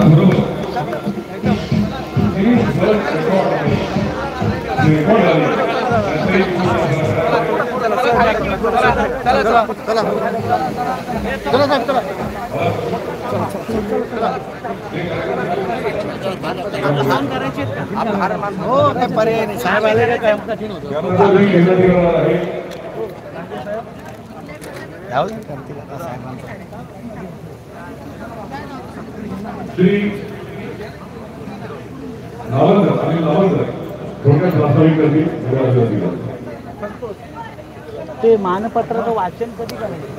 हो काय पर्याय नाही साहेब आले काय कठीण होतं ते मानपत्राचं वाचन कधी करायचं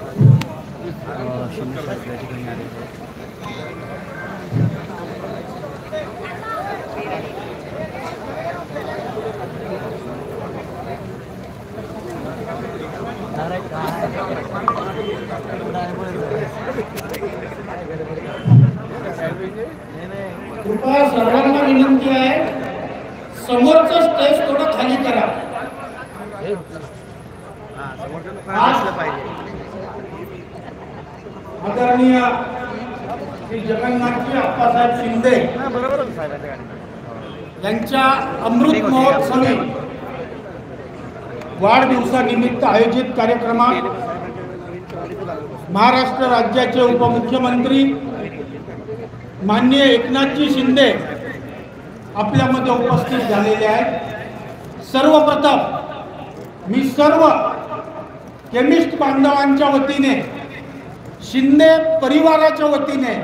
कृपया सर्वांना विनंती आहे, समोरचं स्टेज थोडं खाली करा. आदरणीय श्री जगन्नाथजी अप्पासाहेब शिंदे यांच्या अमृत महोत्सवी वाढदिवसानिमित्त आयोजित कार्यक्रमात महाराष्ट्र राज्याचे उपमुख्यमंत्री माननीय एकनाथजी शिंदे आपल्यामध्ये उपस्थित झालेले आहेत. सर्वप्रथम मी सर्व केमिस्ट बांधवांच्या वतीने, शिंदे परिवाराच्या वतीने,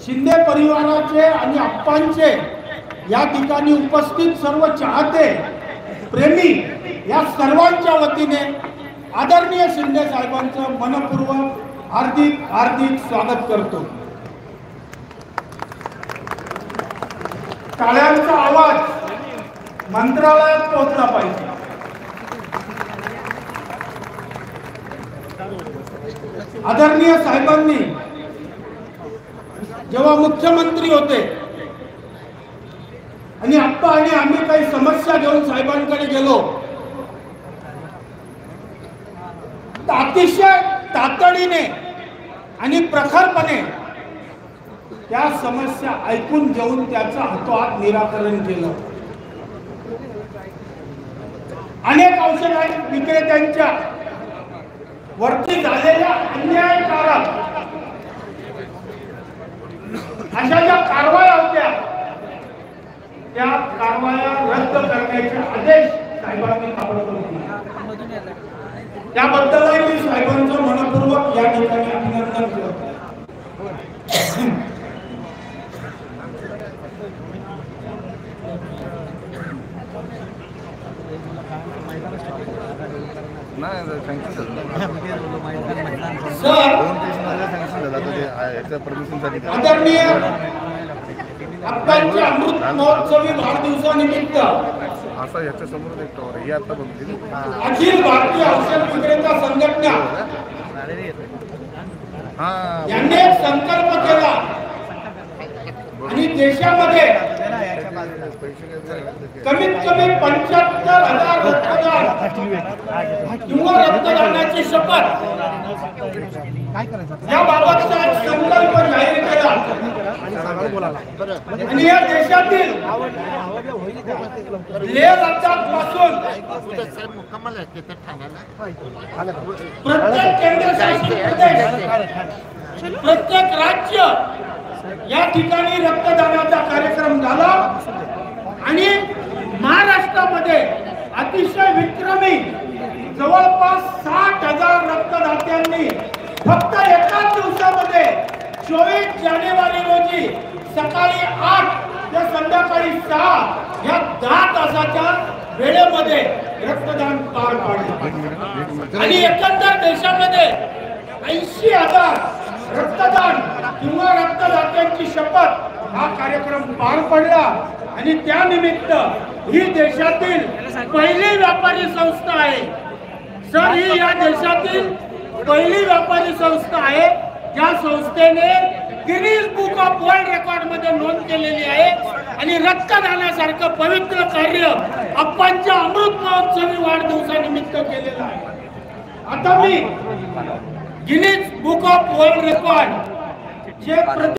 शिंदे परिवाराचे आणि अप्पांचे या ठिकाणी उपस्थित सर्व चाहते प्रेमी या सर्वांच्या वतीने आदरणीय शिंदे साहेबांचं मनपूर्वक हार्दिक हार्दिक स्वागत करतो. टाळ्यांचा आवाज मंत्रालयात पोहोचला पाहिजे. आदरणीय साहेबांनी जेव्हा मुख्यमंत्री होते आणि अप्पा आणि आम्ही काही समस्या घेऊन साहेबांकडे गेलो, अतिशय तातडीने आणि प्रखरपणे त्या समस्या ऐकून घेऊन त्याचं हातोहात निराकरण केलं. अनेक औषध विक्रेत्यांच्या वरती झालेल्या अन्यायकारक अशा ज्या कारवाया होत्या त्या कारवाया रद्द करण्याचे आदेश साहेबांनी ताबडतोब दिले. त्याबद्दलही मी साहेबांचं मनपूर्वक या ठिकाणी अभिनंदन करतो. आदरणीय अप्पांच्या अमृत महोत्सवी वाढदिवसानिमित्त अखिल भारतीय औषध विक्रेता संघटना यांनी एक संकल्प केला आणि देशामध्ये कमीत कमी 75,000 रक्तदान किंवा रक्तदानाची शपथ याबाबतचा एक संकल्प जाहीर केला आणि या देशातील लेह लडाख पासून प्रत्येक केंद्रशासित प्रदेश, प्रत्येक राज्य या ठिकाणी रक्तदानाचा कार्यक्रम झाला आणि महाराष्ट्रामध्ये अतिशय विक्रमी जवळपास 60,000 रक्तदात्यांनी फक्त एकाच दिवसामध्ये 24 जानेवारी रोजी सकाळी 8 ते संध्याकाळी 6 या 10 तासाच्या वेळेमध्ये रक्तदान पार पाडले आणि एकंदर देशामध्ये 80,000 रक्तदान किंवा रक्तदात्यांची शपथ हा कार्यक्रम पार पडला आणि त्यानिमित्त ही देशातील पहिली व्यापारी संस्था आहे. सर, ही या देशातील पहिली व्यापारी संस्था आहे ज्या संस्थेने Guinness Book of World record मध्ये नोंद केलेली आहे आणि रक्तदानासारखं पवित्र कार्य अप्पांच्या अमृत महोत्सवी वाढदिवसानिमित्त केलेलं आहे. आता मी Guinness Book of World Record जे